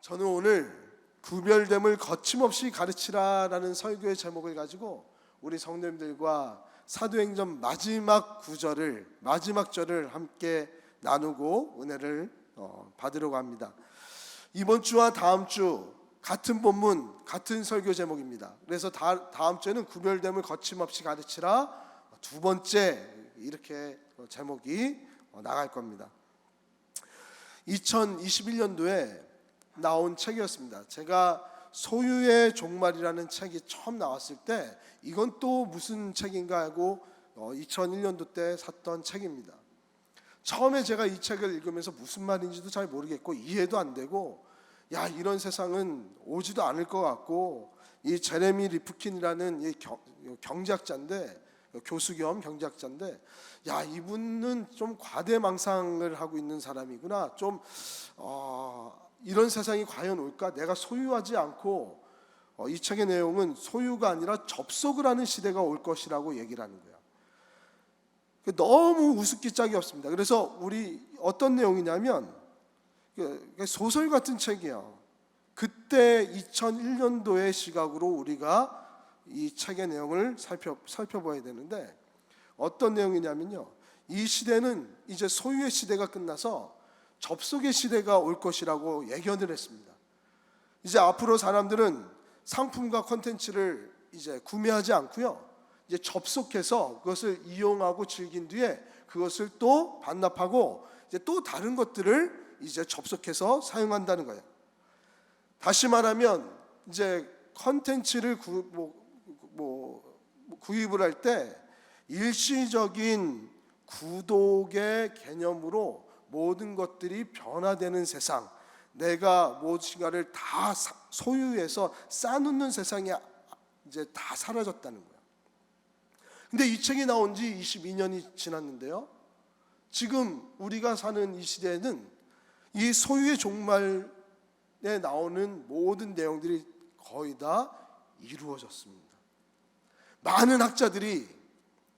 저는 오늘 구별됨을 거침없이 가르치라라는 설교의 제목을 가지고 우리 성도님들과 사도행전 마지막 구절을 마지막 절을 함께 나누고 은혜를 받으려고 합니다. 이번 주와 다음 주 같은 본문 같은 설교 제목입니다. 그래서 다음 주에는 구별됨을 거침없이 가르치라 두 번째 이렇게 제목이 나갈 겁니다. 2021년도에 나온 책이었습니다. 제가 소유의 종말이라는 책이 처음 나왔을 때 이건 또 무슨 책인가 하고 2001년도 때 샀던 책입니다. 처음에 제가 이 책을 읽으면서 무슨 말인지도 잘 모르겠고 이해도 안 되고 야 이런 세상은 오지도 않을 것 같고 이 제레미 리프킨이라는 이 경제학자인데 교수 겸 경제학자인데 야 이분은 좀 과대망상을 하고 있는 사람이구나 좀 이런 세상이 과연 올까? 내가 소유하지 않고 이 책의 내용은 소유가 아니라 접속을 하는 시대가 올 것이라고 얘기를 하는 거야. 너무 우습기 짝이 없습니다. 그래서 우리 어떤 내용이냐면 소설 같은 책이에요. 그때 2001년도의 시각으로 우리가 이 책의 내용을 살펴봐야 되는데 어떤 내용이냐면요. 이 시대는 이제 소유의 시대가 끝나서 접속의 시대가 올 것이라고 예견을 했습니다. 이제 앞으로 사람들은 상품과 콘텐츠를 이제 구매하지 않고요. 이제 접속해서 그것을 이용하고 즐긴 뒤에 그것을 또 반납하고 이제 또 다른 것들을 이제 접속해서 사용한다는 거예요. 다시 말하면 이제 콘텐츠를 구입을 할 때 일시적인 구독의 개념으로 모든 것들이 변화되는 세상, 내가 무엇인가를 다 소유해서 쌓아놓는 세상이 이제 다 사라졌다는 거예요. 근데 이 책이 나온 지 22년이 지났는데요. 지금 우리가 사는 이 시대에는 이 소유의 종말에 나오는 모든 내용들이 거의 다 이루어졌습니다. 많은 학자들이,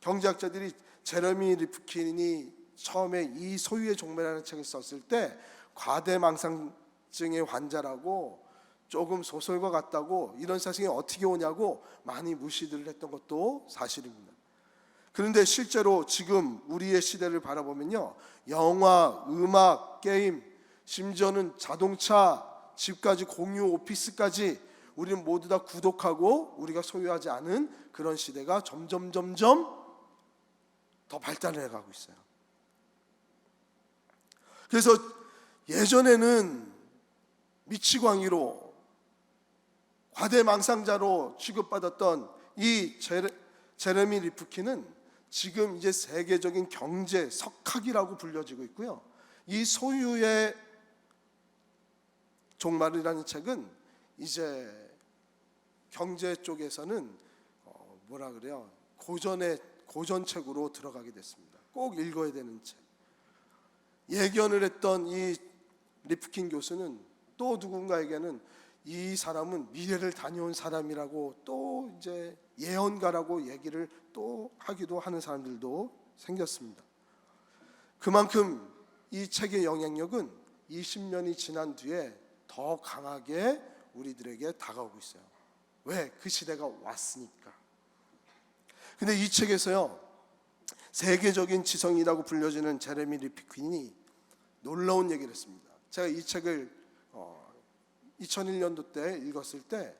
경제학자들이 제레미 리프킨이 처음에 이 소유의 종말이라는 책을 썼을 때 과대망상증의 환자라고 조금 소설과 같다고 이런 세상이 어떻게 오냐고 많이 무시들을 했던 것도 사실입니다. 그런데 실제로 지금 우리의 시대를 바라보면요, 영화, 음악, 게임, 심지어는 자동차, 집까지 공유 오피스까지 우리는 모두 다 구독하고 우리가 소유하지 않은 그런 시대가 점점 더 발달을 해가고 있어요. 그래서 예전에는 미치광이로 과대망상자로 취급받았던 이 제레미 리프킨은 지금 이제 세계적인 경제 석학이라고 불려지고 있고요. 이 소유의 종말이라는 책은 이제 경제 쪽에서는 뭐라 그래요? 고전책으로 들어가게 됐습니다. 꼭 읽어야 되는 책. 예견을 했던 이 리프킨 교수는 또 누군가에게는 이 사람은 미래를 다녀온 사람이라고 또 이제 예언가라고 얘기를 또 하기도 하는 사람들도 생겼습니다. 그만큼 이 책의 영향력은 20년이 지난 뒤에 더 강하게 우리들에게 다가오고 있어요. 왜? 그 시대가 왔으니까. 근데 이 책에서요, 세계적인 지성이라고 불려지는 제레미 리프킨이 놀라운 얘기를 했습니다. 제가 이 책을 2001년도 때 읽었을 때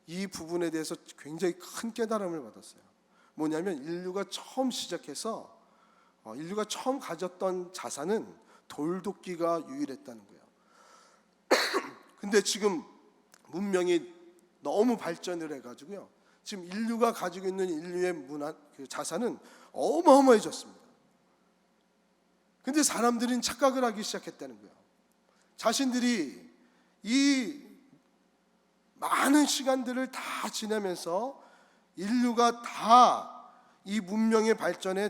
이 부분에 대해서 굉장히 큰 깨달음을 받았어요. 뭐냐면 인류가 처음 시작해서 인류가 처음 가졌던 자산은 돌도끼가 유일했다는 거예요. 근데 지금 문명이 너무 발전을 해가지고요, 지금 인류가 가지고 있는 인류의 자산은 어마어마해졌습니다. 근데 사람들은 착각을 하기 시작했다는 거예요. 자신들이 이 많은 시간들을 다 지내면서 인류가 다 이 문명의 발전에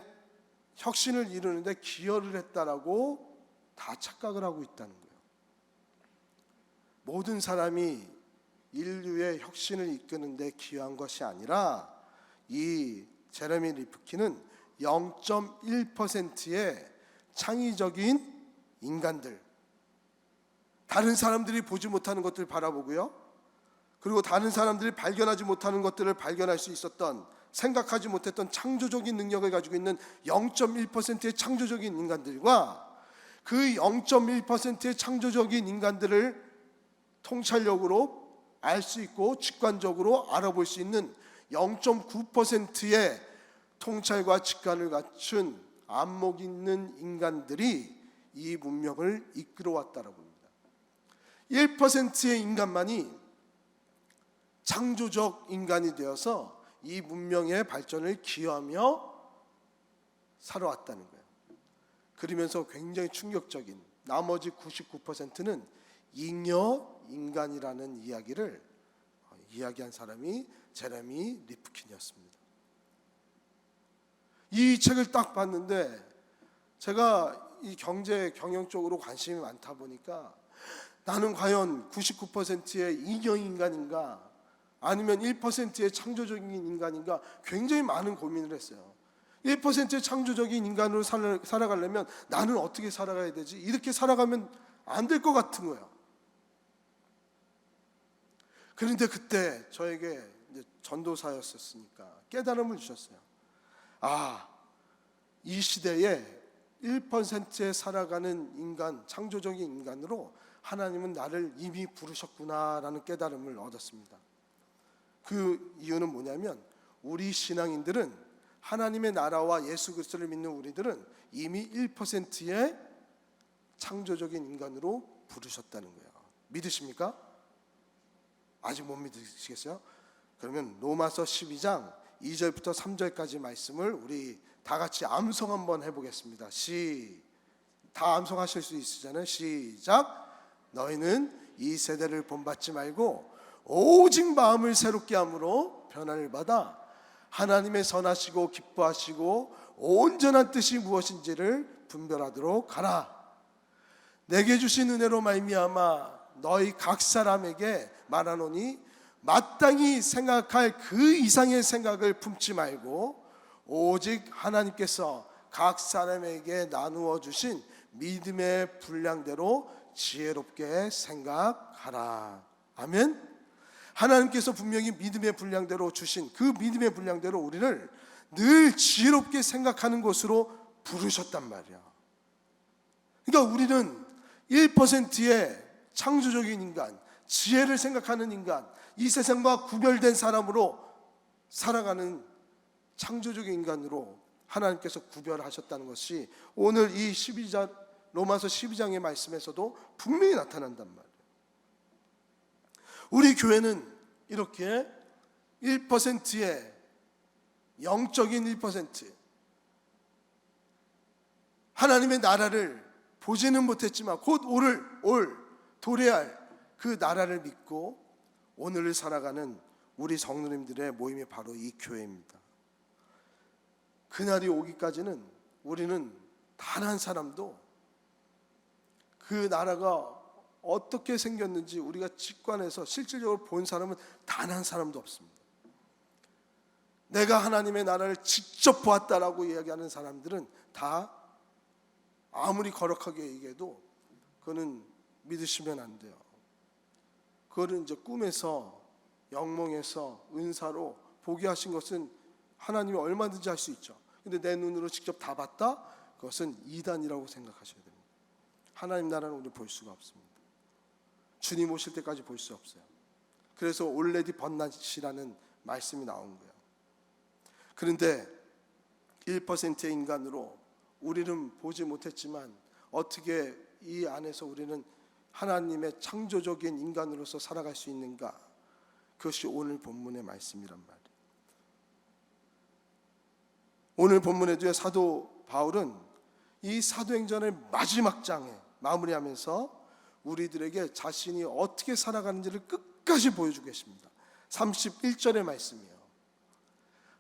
혁신을 이루는데 기여를 했다라고 다 착각을 하고 있다는 거예요. 모든 사람이 인류의 혁신을 이끄는데 기여한 것이 아니라 이 제레미 리프킨은 0.1%의 창의적인 인간들, 다른 사람들이 보지 못하는 것들을 바라보고요. 그리고 다른 사람들이 발견하지 못하는 것들을 발견할 수 있었던, 생각하지 못했던 창조적인 능력을 가지고 있는 0.1%의 창조적인 인간들과 그 0.1%의 창조적인 인간들을 통찰력으로 알 수 있고 직관적으로 알아볼 수 있는 0.9%의 통찰과 직관을 갖춘 안목 있는 인간들이 이 문명을 이끌어왔다라고 합니다. 1%의 인간만이 창조적 인간이 되어서 이 문명의 발전을 기여하며 살아왔다는 거예요. 그러면서 굉장히 충격적인 나머지 99%는 잉여 인간이라는 이야기를 이야기한 사람이 제레미 리프킨이었습니다. 이 책을 딱 봤는데 제가 이 경제 경영 쪽으로 관심이 많다 보니까 나는 과연 99%의 잉여 인간인가 아니면 1%의 창조적인 인간인가 굉장히 많은 고민을 했어요. 1%의 창조적인 인간으로 살아가려면 나는 어떻게 살아가야 되지? 이렇게 살아가면 안 될 것 같은 거예요. 그런데 그때 저에게 전도사였었으니까 깨달음을 주셨어요. 이 시대에 1%에 살아가는 인간, 창조적인 인간으로 하나님은 나를 이미 부르셨구나라는 깨달음을 얻었습니다. 그 이유는 뭐냐면 우리 신앙인들은 하나님의 나라와 예수 그리스도를 믿는 우리들은 이미 1%의 창조적인 인간으로 부르셨다는 거예요. 믿으십니까? 아직 못 믿으시겠어요? 그러면 로마서 12장 2절부터 3절까지 말씀을 우리 다 같이 암송 한번 해보겠습니다. 다 암송하실 수 있으잖아요. 시작. 너희는 이 세대를 본받지 말고 오직 마음을 새롭게 함으로 변화를 받아 하나님의 선하시고 기뻐하시고 온전한 뜻이 무엇인지를 분별하도록 하라. 내게 주신 은혜로 말미암아 너희 각 사람에게 말하노니 마땅히 생각할 그 이상의 생각을 품지 말고 오직 하나님께서 각 사람에게 나누어 주신 믿음의 분량대로 지혜롭게 생각하라. 아멘. 하나님께서 분명히 믿음의 분량대로 주신 그 믿음의 분량대로 우리를 늘 지혜롭게 생각하는 것으로 부르셨단 말이야. 그러니까 우리는 1%의 창조적인 인간, 지혜를 생각하는 인간, 이 세상과 구별된 사람으로 살아가는 창조적인 인간으로 하나님께서 구별하셨다는 것이 오늘 이 로마서 12장의 말씀에서도 분명히 나타난단 말이에요. 우리 교회는 이렇게 1%의 영적인 1%, 하나님의 나라를 보지는 못했지만 곧 도래할 그 나라를 믿고 오늘을 살아가는 우리 성도님들의 모임이 바로 이 교회입니다. 그날이 오기까지는 우리는 단 한 사람도 그 나라가 어떻게 생겼는지 우리가 직관해서 실질적으로 본 사람은 단 한 사람도 없습니다. 내가 하나님의 나라를 직접 보았다라고 이야기하는 사람들은 다 아무리 거룩하게 얘기해도 그거는 믿으시면 안 돼요. 그거는 이제 꿈에서, 영몽에서, 은사로 보게 하신 것은 하나님이 얼마든지 할 수 있죠. 근데 내 눈으로 직접 다 봤다? 그것은 이단이라고 생각하셔야 됩니다. 하나님 나라는 우리 볼 수가 없습니다. 주님 오실 때까지 볼 수 없어요. 그래서 already but not이라는 말씀이 나온 거예요. 그런데 1%의 인간으로 우리는 보지 못했지만 어떻게 이 안에서 우리는 하나님의 창조적인 인간으로서 살아갈 수 있는가? 그것이 오늘 본문의 말씀이란 말이에요. 오늘 본문에도 사도 바울은 이 사도행전의 마지막 장에 마무리하면서 우리들에게 자신이 어떻게 살아가는지를 끝까지 보여주고 계십니다. 31절의 말씀이에요.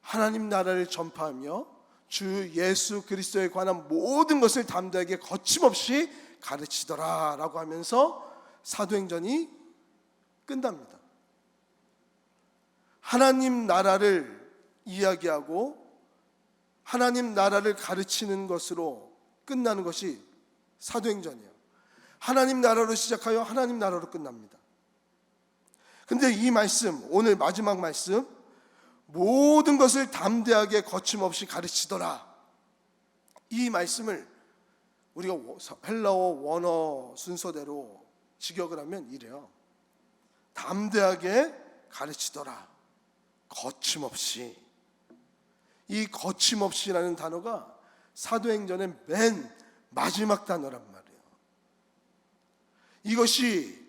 하나님 나라를 전파하며 주 예수 그리스도에 관한 모든 것을 담대하게 거침없이 가르치더라 라고 하면서 사도행전이 끝납니다. 하나님 나라를 이야기하고 하나님 나라를 가르치는 것으로 끝나는 것이 사도행전이에요. 하나님 나라로 시작하여 하나님 나라로 끝납니다. 근데 이 말씀, 오늘 마지막 말씀, 모든 것을 담대하게 거침없이 가르치더라, 이 말씀을 우리가 헬라어 원어 순서대로 직역을 하면 이래요. 담대하게 가르치더라, 거침없이. 이 거침없이라는 단어가 사도행전의 맨 마지막 단어란 말이에요. 이것이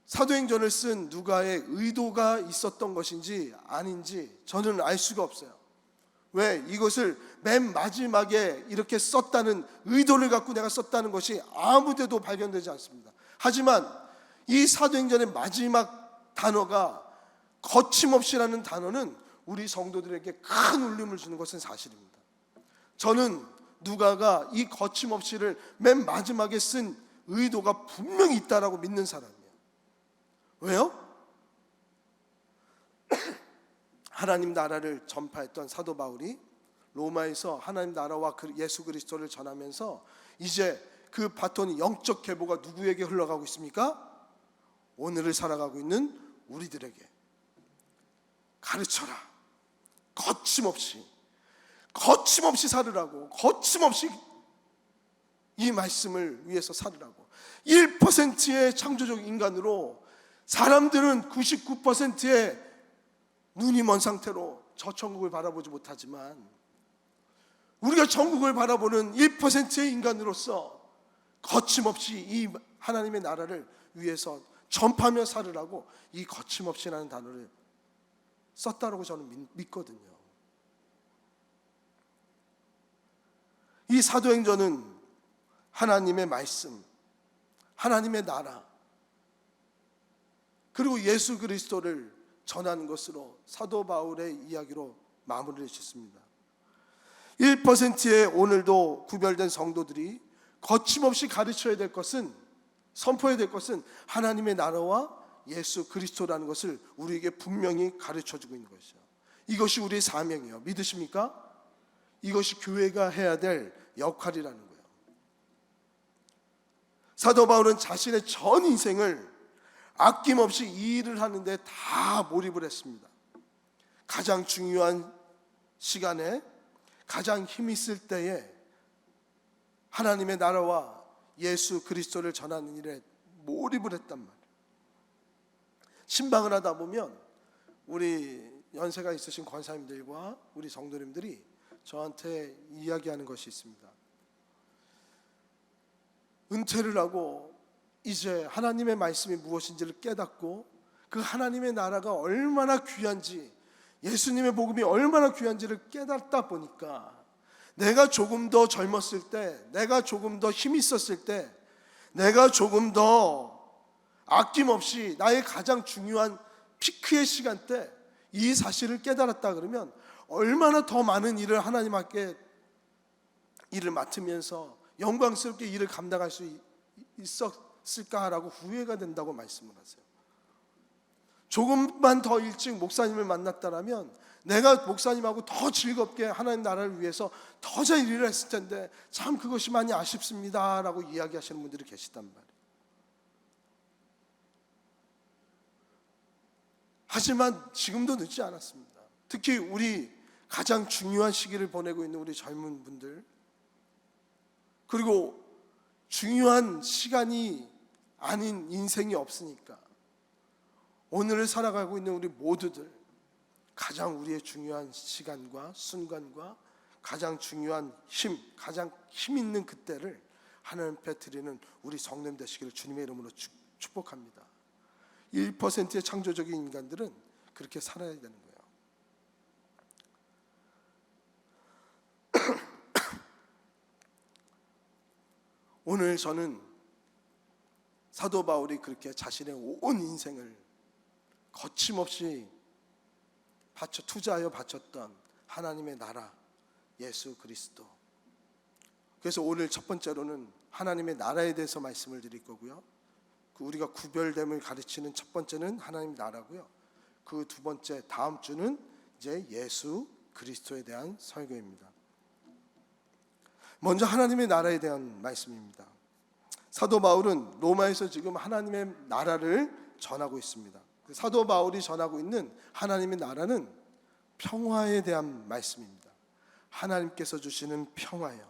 사도행전을 쓴 누가의 의도가 있었던 것인지 아닌지 저는 알 수가 없어요. 왜? 이것을 맨 마지막에 이렇게 썼다는 의도를 갖고 내가 썼다는 것이 아무 데도 발견되지 않습니다. 하지만 이 사도행전의 마지막 단어가 거침없이라는 단어는 우리 성도들에게 큰 울림을 주는 것은 사실입니다. 저는 누가가 이 거침없이를 맨 마지막에 쓴 의도가 분명히 있다라고 믿는 사람이에요. 왜요? 하나님 나라를 전파했던 사도 바울이 로마에서 하나님 나라와 예수 그리스도를 전하면서 이제 그 바톤이 영적 계보가 누구에게 흘러가고 있습니까? 오늘을 살아가고 있는 우리들에게 가르쳐라, 거침없이 살으라고, 거침없이 이 말씀을 위해서 살으라고. 1%의 창조적 인간으로 사람들은 99%의 눈이 먼 상태로 저 천국을 바라보지 못하지만 우리가 천국을 바라보는 1%의 인간으로서 거침없이 이 하나님의 나라를 위해서 전파하며 살으라고 이 거침없이라는 단어를 썼다라고 저는 믿거든요. 이 사도행전은 하나님의 말씀, 하나님의 나라, 그리고 예수 그리스도를 전하는 것으로 사도 바울의 이야기로 마무리를 짓습니다. 1%의 오늘도 구별된 성도들이 거침없이 가르쳐야 될 것은, 선포해야 될 것은 하나님의 나라와 예수 그리스도라는 것을 우리에게 분명히 가르쳐주고 있는 것이죠. 이것이 우리의 사명이에요. 믿으십니까? 이것이 교회가 해야 될 역할이라는 거예요. 사도 바울은 자신의 전 인생을 아낌없이 이 일을 하는데 다 몰입을 했습니다. 가장 중요한 시간에, 가장 힘이 있을 때에 하나님의 나라와 예수 그리스도를 전하는 일에 몰입을 했단 말이에요. 신방을 하다 보면 우리 연세가 있으신 권사님들과 우리 성도님들이 저한테 이야기하는 것이 있습니다. 은퇴를 하고 이제 하나님의 말씀이 무엇인지를 깨닫고 그 하나님의 나라가 얼마나 귀한지, 예수님의 복음이 얼마나 귀한지를 깨닫다 보니까 내가 조금 더 젊었을 때, 내가 조금 더 힘이 있었을 때, 내가 조금 더 아낌없이 나의 가장 중요한 피크의 시간대 이 사실을 깨달았다 그러면 얼마나 더 많은 일을 하나님 앞에 일을 맡으면서 영광스럽게 일을 감당할 수 있었을까라고 후회가 된다고 말씀을 하세요. 조금만 더 일찍 목사님을 만났다라면 내가 목사님하고 더 즐겁게 하나님 나라를 위해서 더 잘 일을 했을 텐데 참 그것이 많이 아쉽습니다 라고 이야기하시는 분들이 계시단 말이에요. 하지만 지금도 늦지 않았습니다. 특히 우리 가장 중요한 시기를 보내고 있는 우리 젊은 분들, 그리고 중요한 시간이 아닌 인생이 없으니까 오늘을 살아가고 있는 우리 모두들 가장 우리의 중요한 시간과 순간과 가장 중요한 힘, 가장 힘 있는 그때를 하나님 앞에 드리는 우리 성도님 되시기를 주님의 이름으로 축복합니다. 1%의 창조적인 인간들은 그렇게 살아야 되는 거예요. 오늘 저는 사도 바울이 그렇게 자신의 온 인생을 거침없이 투자하여 바쳤던 하나님의 나라, 예수 그리스도. 그래서 오늘 첫 번째로는 하나님의 나라에 대해서 말씀을 드릴 거고요. 우리가 구별됨을 가르치는 첫 번째는 하나님의 나라고요. 그 두 번째, 다음 주는 이제 예수 그리스도에 대한 설교입니다. 먼저 하나님의 나라에 대한 말씀입니다. 사도 바울은 로마에서 지금 하나님의 나라를 전하고 있습니다. 사도 바울이 전하고 있는 하나님의 나라는 평화에 대한 말씀입니다. 하나님께서 주시는 평화예요.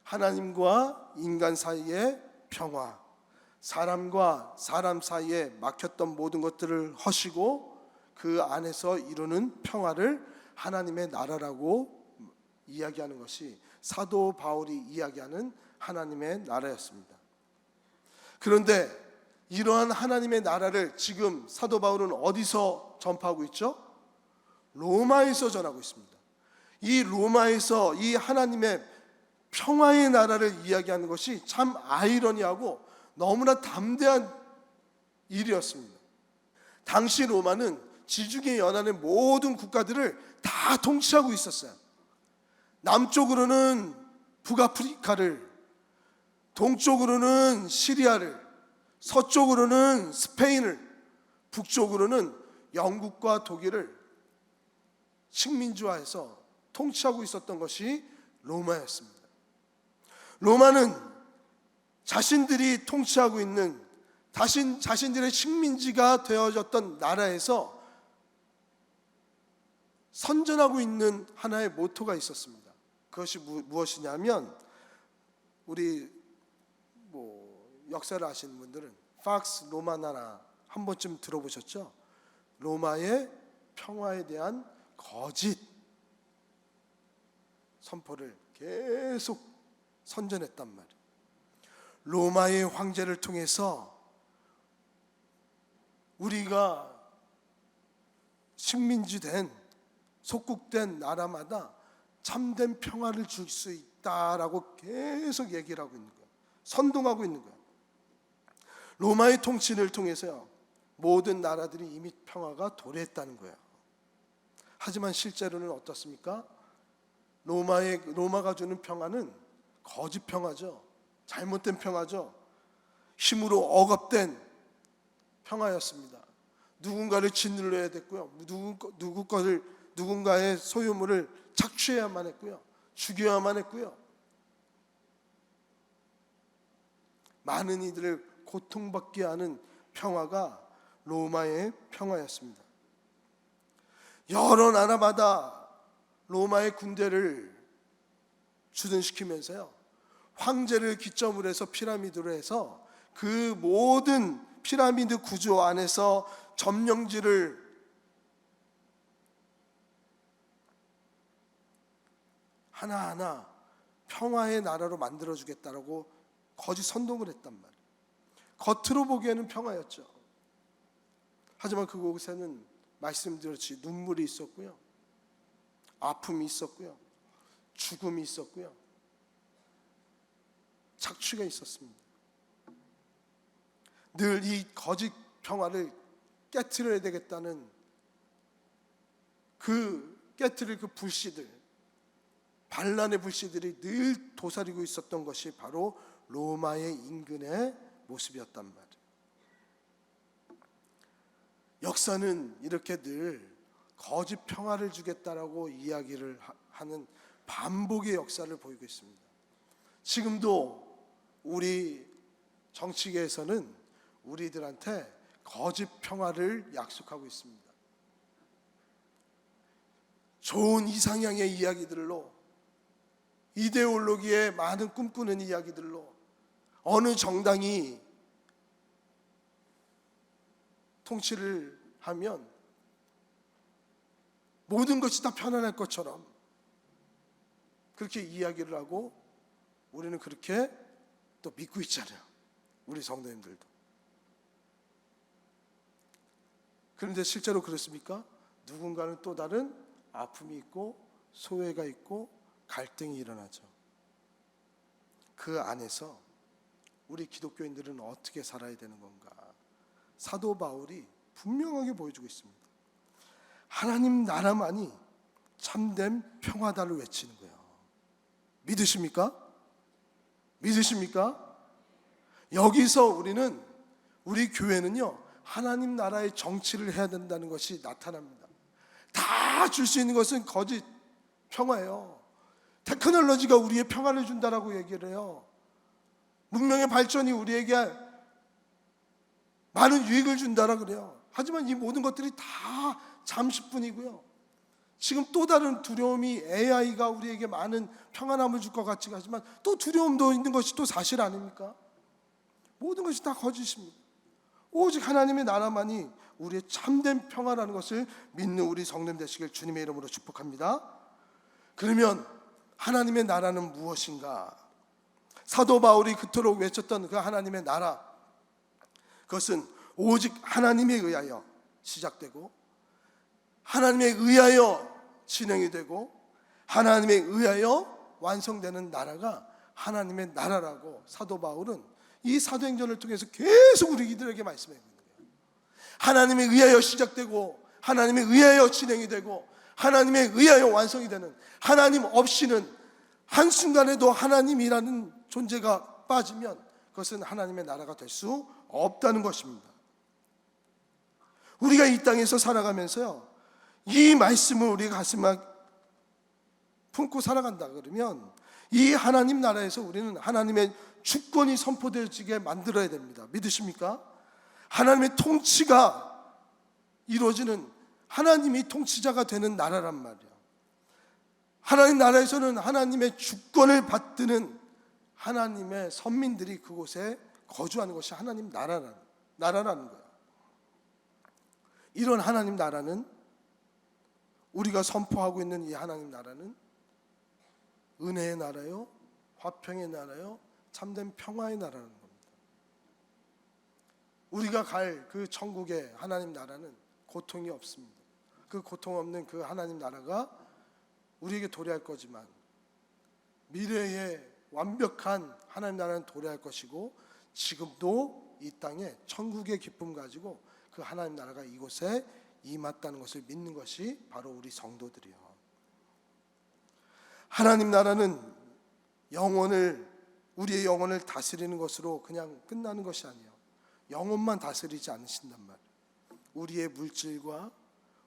하나님과 인간 사이의 평화, 사람과 사람 사이에 막혔던 모든 것들을 허시고 그 안에서 이루는 평화를 하나님의 나라라고 이야기하는 것이 사도 바울이 이야기하는 하나님의 나라였습니다. 그런데 이러한 하나님의 나라를 지금 사도 바울은 어디서 전파하고 있죠? 로마에서 전하고 있습니다. 이 로마에서 이 하나님의 평화의 나라를 이야기하는 것이 참 아이러니하고 너무나 담대한 일이었습니다. 당시 로마는 지중해 연안의 모든 국가들을 다 통치하고 있었어요. 남쪽으로는 북아프리카를, 동쪽으로는 시리아를, 서쪽으로는 스페인을, 북쪽으로는 영국과 독일을 식민지화해서 통치하고 있었던 것이 로마였습니다. 로마는 자신들이 통치하고 있는 자신들의 식민지가 되어졌던 나라에서 선전하고 있는 하나의 모토가 있었습니다. 그것이 무엇이냐면 우리 역사를 아시는 분들은 팍스 로마나라 한 번쯤 들어보셨죠? 로마의 평화에 대한 거짓 선포를 계속 선전했단 말이에요. 로마의 황제를 통해서 우리가 식민지된 속국된 나라마다 참된 평화를 줄 수 있다라고 계속 얘기를 하고 있는 거예요. 선동하고 있는 거예요. 로마의 통치를 통해서요, 모든 나라들이 이미 평화가 도래했다는 거예요. 하지만 실제로는 어떻습니까? 로마가 주는 평화는 거짓 평화죠. 잘못된 평화죠. 힘으로 억압된 평화였습니다. 누군가를 짓눌러야 됐고요. 누군가의 소유물을 착취해야만 했고요. 죽여야만 했고요. 많은 이들을 고통받게 하는 평화가 로마의 평화였습니다. 여러 나라마다 로마의 군대를 주둔시키면서요, 황제를 기점으로 해서 피라미드로 해서 그 모든 피라미드 구조 안에서 점령지를 하나하나 평화의 나라로 만들어주겠다라고 거짓 선동을 했단 말이에요. 겉으로 보기에는 평화였죠. 하지만 그곳에는 말씀드렸듯이 눈물이 있었고요, 아픔이 있었고요, 죽음이 있었고요, 착취가 있었습니다. 늘 이 거짓 평화를 깨트려야 되겠다는 깨트릴 그 불씨들, 반란의 불씨들이 늘 도사리고 있었던 것이 바로 로마의 인근의 모습이었단 말이에요. 역사는 이렇게 늘 거짓 평화를 주겠다라고 이야기를 하는 반복의 역사를 보이고 있습니다. 지금도 우리 정치계에서는 우리들한테 거짓 평화를 약속하고 있습니다. 좋은 이상향의 이야기들로, 이데올로기에 많은 꿈꾸는 이야기들로 어느 정당이 통치를 하면 모든 것이 다 편안할 것처럼 그렇게 이야기를 하고 우리는 그렇게 또 믿고 있잖아요. 우리 성도님들도. 그런데 실제로 그렇습니까? 누군가는 또 다른 아픔이 있고 소외가 있고 갈등이 일어나죠. 그 안에서 우리 기독교인들은 어떻게 살아야 되는 건가? 사도 바울이 분명하게 보여주고 있습니다. 하나님 나라만이 참된 평화다를 외치는 거예요. 믿으십니까? 믿으십니까? 여기서 우리 교회는요, 하나님 나라의 정치를 해야 된다는 것이 나타납니다. 다 줄 수 있는 것은 거짓 평화예요. 테크놀로지가 우리의 평안을 준다라고 얘기를 해요. 문명의 발전이 우리에게 많은 유익을 준다라 그래요. 하지만 이 모든 것들이 다 잠시뿐이고요. 지금 또 다른 두려움이 AI가 우리에게 많은 평안함을 줄 것 같이 하지만 또 두려움도 있는 것이 또 사실 아닙니까? 모든 것이 다 거짓입니다. 오직 하나님의 나라만이 우리의 참된 평화라는 것을 믿는 우리 성도님 되시길 주님의 이름으로 축복합니다. 그러면 하나님의 나라는 무엇인가? 사도 바울이 그토록 외쳤던 그 하나님의 나라, 그것은 오직 하나님에 의하여 시작되고 하나님에 의하여 진행이 되고 하나님에 의하여 완성되는 나라가 하나님의 나라라고 사도 바울은 이 사도행전을 통해서 계속 우리들에게 말씀해 주는 거예요. 하나님에 의하여 시작되고 하나님에 의하여 진행이 되고 하나님에 의하여 완성이 되는, 하나님 없이는 한순간에도 하나님이라는 존재가 빠지면 그것은 하나님의 나라가 될 수 없다는 것입니다. 우리가 이 땅에서 살아가면서요, 이 말씀을 우리 가슴에 품고 살아간다 그러면 이 하나님 나라에서 우리는 하나님의 주권이 선포되어지게 만들어야 됩니다. 믿으십니까? 하나님의 통치가 이루어지는, 하나님이 통치자가 되는 나라란 말이에요. 하나님 나라에서는 하나님의 주권을 받드는 하나님의 선민들이 그곳에 거주하는 것이 하나님 나라라는 거예요. 이런 하나님 나라는, 우리가 선포하고 있는 이 하나님 나라는 은혜의 나라요, 화평의 나라요, 참된 평화의 나라는 겁니다. 우리가 갈 그 천국의 하나님 나라는 고통이 없습니다. 그 고통 없는 그 하나님 나라가 우리에게 도래할 거지만 미래의 완벽한 하나님 나라는 도래할 것이고, 지금도 이 땅에 천국의 기쁨 가지고 그 하나님 나라가 이곳에 임했다는 것을 믿는 것이 바로 우리 성도들이요. 하나님 나라는 우리의 영혼을 다스리는 것으로 그냥 끝나는 것이 아니에요. 영혼만 다스리지 않으신단 말이에요. 우리의 물질과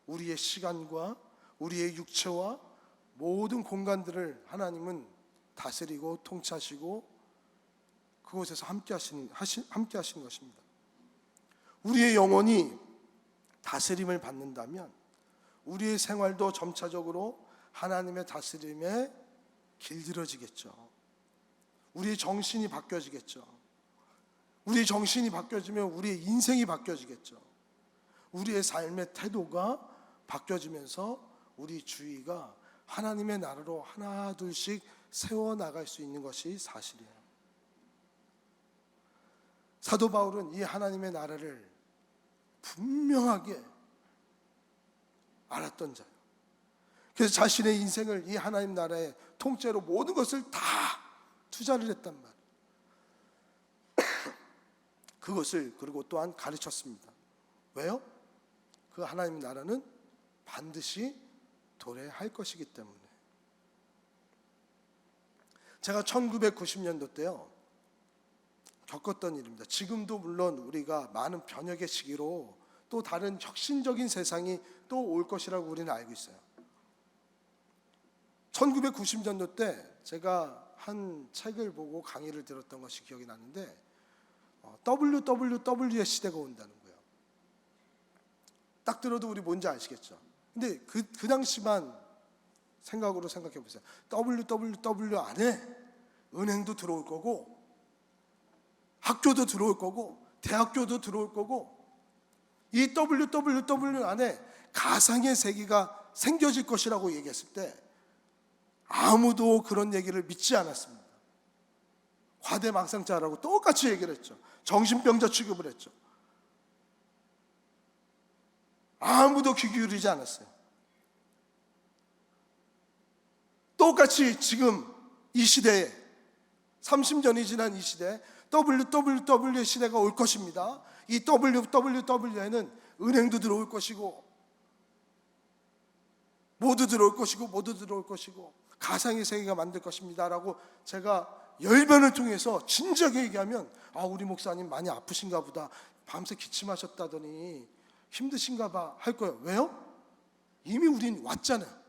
우리의 시간과 우리의 육체와 모든 공간들을 하나님은 다스리고 통치하시고 그곳에서 함께 하시는 것입니다. 우리의 영혼이 다스림을 받는다면 우리의 생활도 점차적으로 하나님의 다스림에 길들여지겠죠. 우리의 정신이 바뀌어지겠죠. 우리의 정신이 바뀌어지면 우리의 인생이 바뀌어지겠죠. 우리의 삶의 태도가 바뀌어지면서 우리 주위가 하나님의 나라로 하나 둘씩 세워나갈 수 있는 것이 사실이에요. 사도 바울은 이 하나님의 나라를 분명하게 알았던 자예요. 그래서 자신의 인생을 이 하나님 나라의 통째로 모든 것을 다 투자를 했단 말이에요. 그것을 그리고 또한 가르쳤습니다. 왜요? 그 하나님 나라는 반드시 도래할 것이기 때문에. 제가 1990년도 때요 겪었던 일입니다. 지금도 물론 우리가 많은 변혁의 시기로 또 다른 혁신적인 세상이 또 올 것이라고 우리는 알고 있어요. 1990년도 때 제가 한 책을 보고 강의를 들었던 것이 기억이 나는데 WWW의 시대가 온다는 거예요. 딱 들어도 우리 뭔지 아시겠죠? 근데 그 당시만 생각으로 생각해 보세요. WWW 안에 은행도 들어올 거고 학교도 들어올 거고 대학교도 들어올 거고 이 WWW 안에 가상의 세계가 생겨질 것이라고 얘기했을 때 아무도 그런 얘기를 믿지 않았습니다. 과대망상자라고 똑같이 얘기를 했죠. 정신병자 취급을 했죠. 아무도 귀 기울이지 않았어요. 똑같이 지금 이 시대에 30년이 지난 이 시대에 WWW 시대가 올 것입니다. 이 WWW에는 은행도 들어올 것이고 모두 들어올 것이고 가상의 세계가 만들 것입니다 라고 제가 열변을 통해서 진지하게 얘기하면 우리 목사님 많이 아프신가 보다, 밤새 기침하셨다더니 힘드신가 봐 할 거예요. 왜요? 이미 우린 왔잖아요.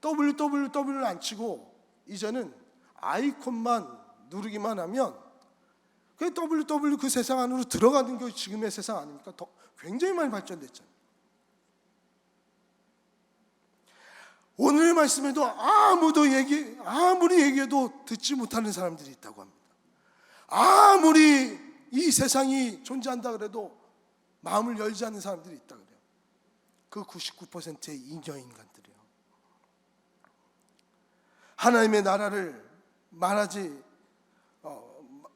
WWW를 안 치고 이제는 아이콘만 누르기만 하면 그 WW 그 세상 안으로 들어가는 게 지금의 세상 아닙니까? 더 굉장히 많이 발전됐잖아요. 오늘 말씀에도 아무리 얘기해도 듣지 못하는 사람들이 있다고 합니다. 아무리 이 세상이 존재한다 그래도 마음을 열지 않는 사람들이 있다 그래요. 그 99%의 잉여 인간들이요. 하나님의 나라를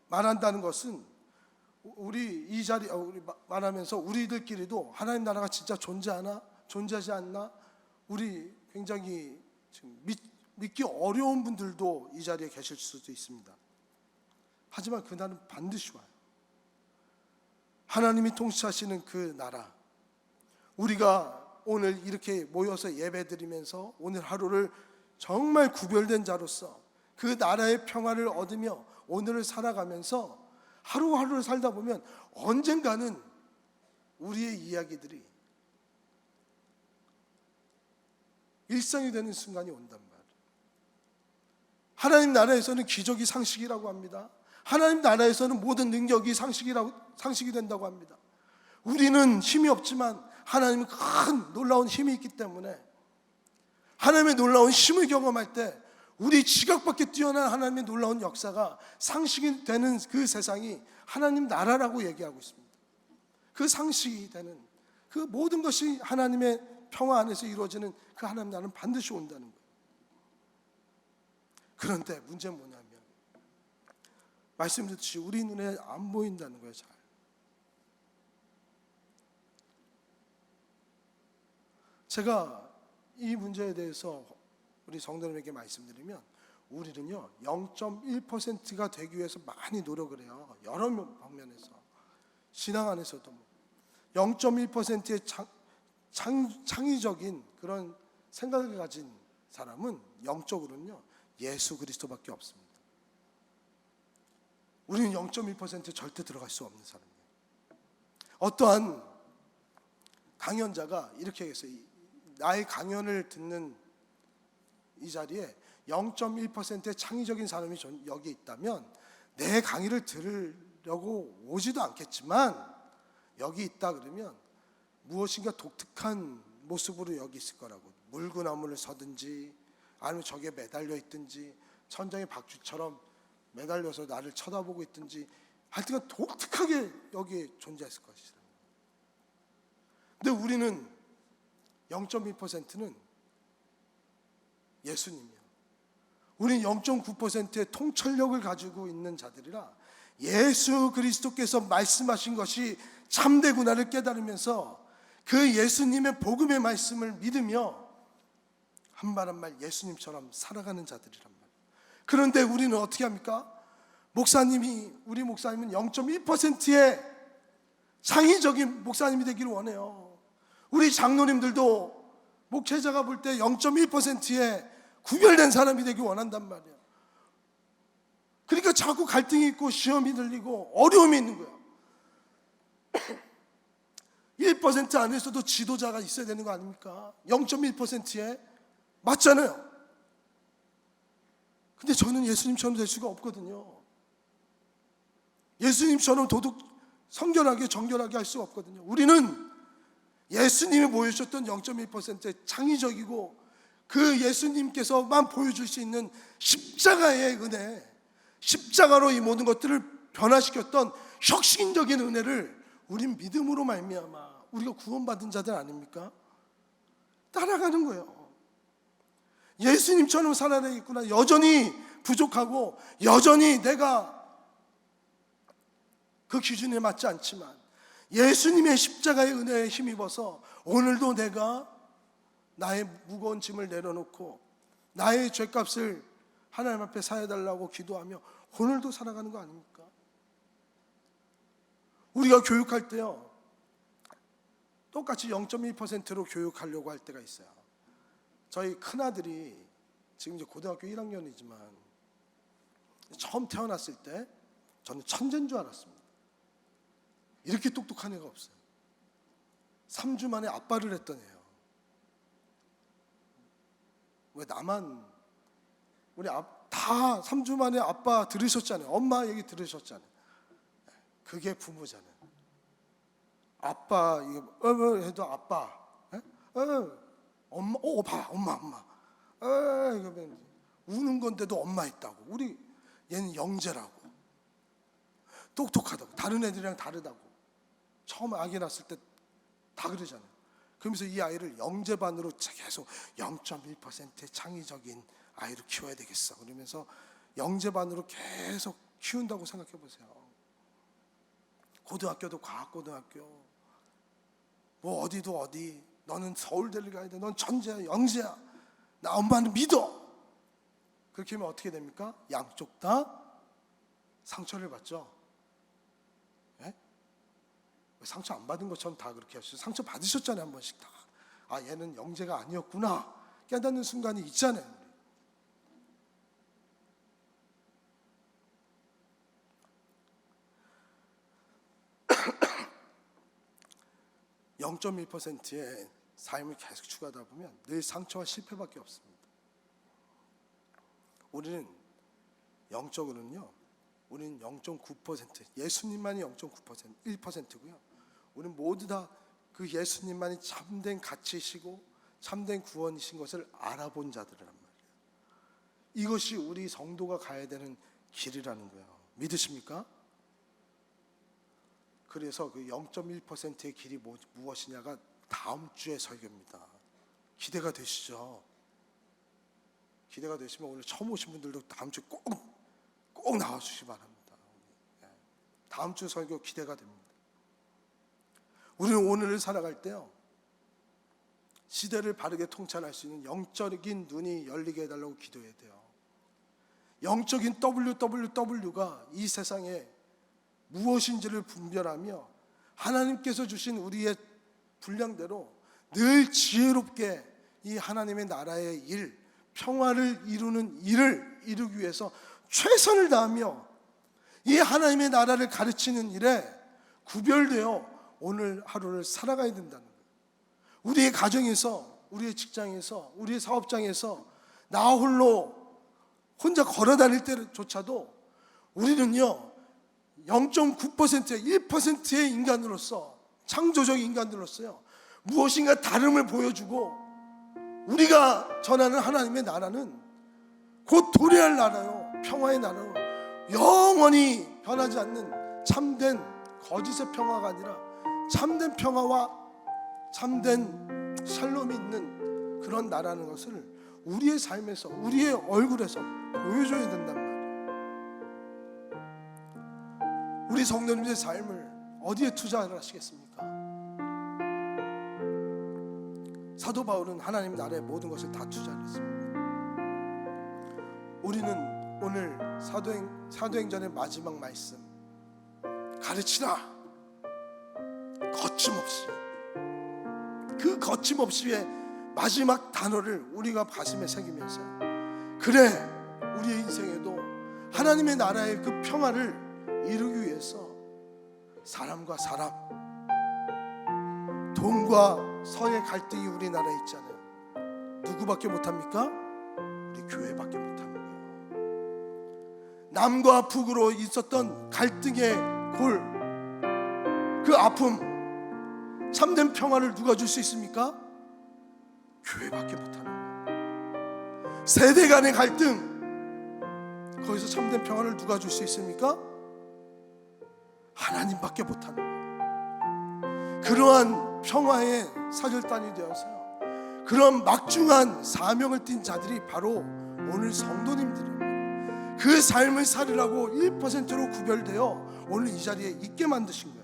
말한다는 것은 우리 이 자리 우리 말하면서 우리들끼리도 하나님 나라가 진짜 존재하지 않나? 우리 굉장히 지금 믿기 어려운 분들도 이 자리에 계실 수도 있습니다. 하지만 그 날은 반드시 와요. 하나님이 통치하시는 그 나라, 우리가 오늘 이렇게 모여서 예배드리면서 오늘 하루를 정말 구별된 자로서 그 나라의 평화를 얻으며 오늘을 살아가면서 하루하루를 살다 보면 언젠가는 우리의 이야기들이 일상이 되는 순간이 온단 말이에요. 하나님 나라에서는 기적이 상식이라고 합니다. 하나님 나라에서는 모든 능력이 상식이 된다고 합니다. 우리는 힘이 없지만 하나님은 큰 놀라운 힘이 있기 때문에 하나님의 놀라운 힘을 경험할 때 우리 지각 밖에 뛰어난 하나님의 놀라운 역사가 상식이 되는 그 세상이 하나님 나라라고 얘기하고 있습니다. 그 상식이 되는 그 모든 것이 하나님의 평화 안에서 이루어지는 그 하나님 나라는 반드시 온다는 거예요. 그런데 문제는 뭐냐면 말씀드렸듯이 우리 눈에 안 보인다는 거예요. 잘. 제가 이 문제에 대해서 우리 성도님에게 말씀드리면 우리는요 0.1%가 되기 위해서 많이 노력을 해요. 여러 방면에서 신앙 안에서도 0.1%의 창의적인 그런 생각을 가진 사람은 영적으로는요 예수 그리스도밖에 없습니다. 우리는 0.1%에 절대 들어갈 수 없는 사람이에요. 어떠한 강연자가 이렇게 얘기했어요. 나의 강연을 듣는 이 자리에 0.1%의 창의적인 사람이 여기 있다면 내 강의를 들으려고 오지도 않겠지만 여기 있다 그러면 무엇인가 독특한 모습으로 여기 있을 거라고. 물구나무를 서든지 아니면 저기에 매달려 있든지 천장에 박쥐처럼 매달려서 나를 쳐다보고 있든지 하여튼 독특하게 여기에 존재했을 것이다. 근데 우리는 0.2%는 예수님이요. 우리는 0.9%의 통찰력을 가지고 있는 자들이라 예수 그리스도께서 말씀하신 것이 참되구나를 깨달으면서 그 예수님의 복음의 말씀을 믿으며 한 말 한 말 예수님처럼 살아가는 자들이란 말이에요. 그런데 우리는 어떻게 합니까? 우리 목사님은 0.1%의 창의적인 목사님이 되기를 원해요. 우리 장로님들도 목회자가 볼 때 0.1%의 구별된 사람이 되기 원한단 말이에요. 그러니까 자꾸 갈등이 있고 시험이 들리고 어려움이 있는 거예요. 1% 안에서도 지도자가 있어야 되는 거 아닙니까? 0.1%에 맞잖아요. 근데 저는 예수님처럼 될 수가 없거든요. 예수님처럼 성결하게 정결하게 할 수가 없거든요. 우리는 예수님이 보여주셨던 0.1%의 창의적이고 그 예수님께서만 보여줄 수 있는 십자가의 은혜, 십자가로 이 모든 것들을 변화시켰던 혁신적인 은혜를 우린 믿음으로 말미암아 우리가 구원받은 자들 아닙니까? 따라가는 거예요. 예수님처럼 살아야 되겠구나. 여전히 부족하고 여전히 내가 그 기준에 맞지 않지만 예수님의 십자가의 은혜에 힘입어서 오늘도 내가 나의 무거운 짐을 내려놓고 나의 죄값을 하나님 앞에 사해달라고 기도하며 오늘도 살아가는 거 아닙니까? 우리가 교육할 때요 똑같이 0.1%로 교육하려고 할 때가 있어요. 저희 큰아들이 지금 이제 고등학교 1학년이지만 처음 태어났을 때 저는 천재인 줄 알았습니다. 이렇게 똑똑한 애가 없어요. 3주 만에 아빠를 했던 애예요. 왜 나만 다 3주 만에 아빠 들으셨잖아요. 엄마 얘기 들으셨잖아요. 그게 부모잖아요. 아빠 이거 해도 아빠, 엄마, 엄마, 이거 우는 건데도 엄마 있다고. 우리 얘는 영재라고, 똑똑하다고, 다른 애들이랑 다르다고. 처음 아기 낳았을 때 다 그러잖아요. 그러면서 이 아이를 영재반으로 계속 0.1%의 창의적인 아이로 키워야 되겠어. 그러면서 영재반으로 계속 키운다고 생각해 보세요. 고등학교도 과학고등학교, 뭐 어디도 어디, 너는 서울대를 가야 돼, 넌 천재야, 영재야, 나 엄마는 믿어. 그렇게 하면 어떻게 됩니까? 양쪽 다 상처를 받죠. 예? 상처 안 받은 것처럼 다 그렇게 하시죠. 상처 받으셨잖아요, 한 번씩 다. 아, 얘는 영재가 아니었구나 깨닫는 순간이 있잖아요. 0.1%의 삶을 계속 추구하다 보면 늘 상처와 실패밖에 없습니다. 우리는 영적으로는요, 우리는 0.9%, 예수님만이 0.9%, 1%고요. 우리는 모두 다 그 예수님만이 참된 가치이시고 참된 구원이신 것을 알아본 자들이란 말이에요. 이것이 우리 성도가 가야 되는 길이라는 거예요. 믿으십니까? 그래서 그 0.1%의 길이 무엇이냐가 다음 주의 설교입니다. 기대가 되시죠? 기대가 되시면 오늘 처음 오신 분들도 다음 주에 꼭 나와주시기 바랍니다. 다음 주 설교 기대가 됩니다. 우리는 오늘을 살아갈 때요, 시대를 바르게 통찰할 수 있는 영적인 눈이 열리게 해달라고 기도해야 돼요. 영적인 WWW가 이 세상에 무엇인지를 분별하며 하나님께서 주신 우리의 분량대로 늘 지혜롭게 이 하나님의 나라의 일, 평화를 이루는 일을 이루기 위해서 최선을 다하며 이 하나님의 나라를 가르치는 일에 구별되어 오늘 하루를 살아가야 된다는 거예요. 우리의 가정에서, 우리의 직장에서, 우리의 사업장에서 나 홀로 혼자 걸어 다닐 때조차도 우리는요 0.9%의 1%의 인간으로서, 창조적 인간으로서요, 무엇인가 다름을 보여주고 우리가 전하는 하나님의 나라는 곧 도래할 나라요, 평화의 나라요, 영원히 변하지 않는 참된 거짓의 평화가 아니라 참된 평화와 참된 샬롬이 있는 그런 나라는 것을 우리의 삶에서, 우리의 얼굴에서 보여줘야 된단 말이에요. 우리 성도님들의 삶을 어디에 투자를 하시겠습니까? 사도 바울은 하나님 나라의 모든 것을 다 투자를 했습니다. 우리는 오늘 사도행전의 마지막 말씀, 가르치라, 거침없이, 그 거침없이의 마지막 단어를 우리가 가슴에 새기면서, 그래, 우리의 인생에도 하나님의 나라의 그 평화를 이루기 위해서 사람과 사람, 동과 서의 갈등이 우리나라에 있잖아요. 누구밖에 못합니까? 우리 교회밖에 못하는 거예요. 남과 북으로 있었던 갈등의 골, 그 아픔, 참된 평화를 누가 줄 수 있습니까? 교회밖에 못하는 거예요. 세대 간의 갈등, 거기서 참된 평화를 누가 줄 수 있습니까? 하나님밖에 못하는 거예요. 그러한 평화의 사절단이 되어서요, 그런 막중한 사명을 띈 자들이 바로 오늘 성도님들입니다. 그 삶을 살으라고 1%로 구별되어 오늘 이 자리에 있게 만드신 거예요.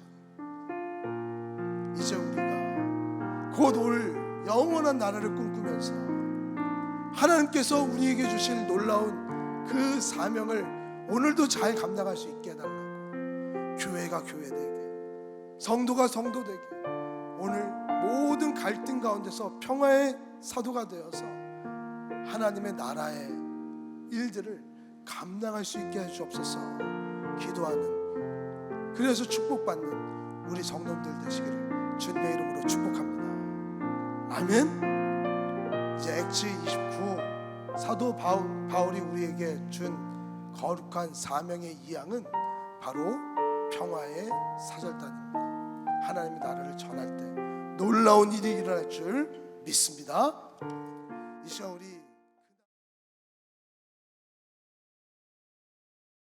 이제 우리가 곧 올 영원한 나라를 꿈꾸면서 하나님께서 우리에게 주실 놀라운 그 사명을 오늘도 잘 감당할 수 있게 해달라고, 교회가 교회되게, 성도가 성도되게, 오늘 모든 갈등 가운데서 평화의 사도가 되어서 하나님의 나라의 일들을 감당할 수 있게 해주옵소서 기도하는, 그래서 축복받는 우리 성도들 되시기를 주님의 이름으로 축복합니다. 아멘. 이제 엑지 29 사도 바울이 우리에게 준 거룩한 사명의 이양은 바로 평화의 사절단입니다. 하나님의 나라를 전할 때 놀라운 일이 일어날 줄 믿습니다.